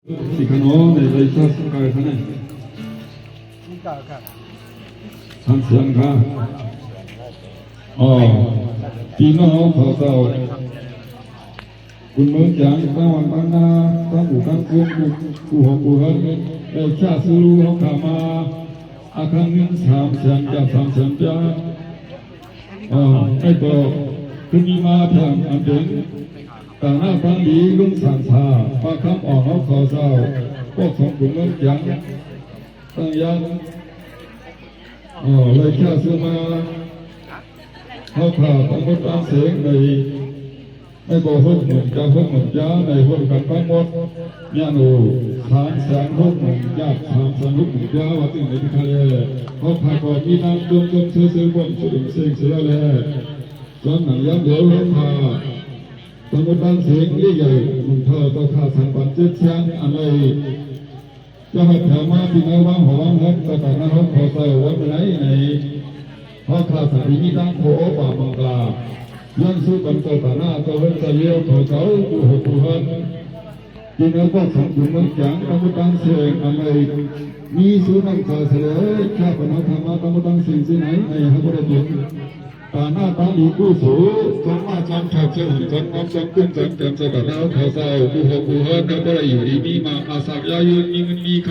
สิขนอในไรชาติกายขนาดทำเสียงค่ะอ๋อพี่น้องเขาเจ้าคุณเมืองจางตั้งวันตั้งนาตั้งหูตั้งกุ้งกูหงกูเฮิร์เอชาสูรูเขาขามาอาครั้งนึงสามเสียงจะสามเสียงจะอ๋อไอ้ตัวคือมีมาทางอันเดินต่างหน้าตั้งดีลุงสังสาปาคำออกเขาเขาเจ้าพวกของคุณเมืองจางตั้งยังอ๋อเลยชาสูมาเขาขาตั้งคนตั้งเสียงในไม่บอกหุ่นเหมือนกับหุ่นเหมือนจ้าในหุ่นกันทั้งหมดยานูสามแสนหุ่นเหมือนยากสามแสนหุ่นเหมือนจ้าว่าถึงในทะเลเขาพายก่อนมีน้ำจมซื้อบนสุดเสียงเสียเลยจนหนังย้ำเดี๋ยวเขาพาตำรวจตั้งเสียงเรียกใหญ่มึงเธอต้องขาดสันปันเจ็ดช้างอะไรจะให้แถวมาที่ไหนว่างหัวเงินแต่ตอนนั้นเขาขอเติมไว้ไหนในเขาขาดสันมีตั้งโผล่ป่าบังกลายังสู้กันต่อหน้าตัวเวทเลี้ยวถอยเขาผู้หกผู้หันที่นั่นก็สังคมเมืองจังตำรวจตั้งเสียงอะไรมีสู้นั่งเฉลยข้าพเจ้าธรรมะตำรวจตั้งเสียงที่ไหนในฮับระจุนตาหน้าตาดีกู้สูจงมาจำขับเชื่อจงน้อมจงขึ้นจงเต็มใจกับเราเขาเศร้าผู้หกผู้หันก็ได้อยู่ดีมีมาอาศัยยายืนมีเงินมีค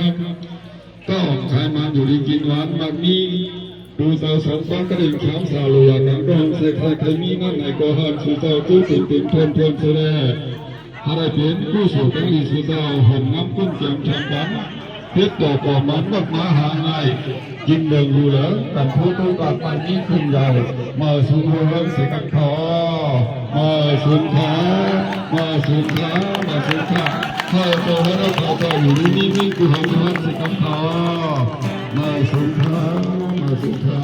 ำก็ขายมาอยู่ดีกินหวานมากมีดูเจ้าสองฟ้ากระดิ่งช้ำสาลุยนังร้องเสกใครมีนั่นไหนก็หันสู่เจ้าตู้ติดทนเสลอะไรเป็นกู้สู่กันดีสู่เจ้าห่มน้ำกุ้งแกมแทงกันเพชรต่อก่อมันมากมาหาง่ายกินเดิงดูเหลือกันผู้ตู้กาดไปนี้ขึ้นใหญ่มาสู่หัวเสียกันคอมาสุนทามาสุนทามาสุนทาข้าตัวเราข้าอยู่นี่มีกูหาเสียกันคอมาสุนทามาสุนทา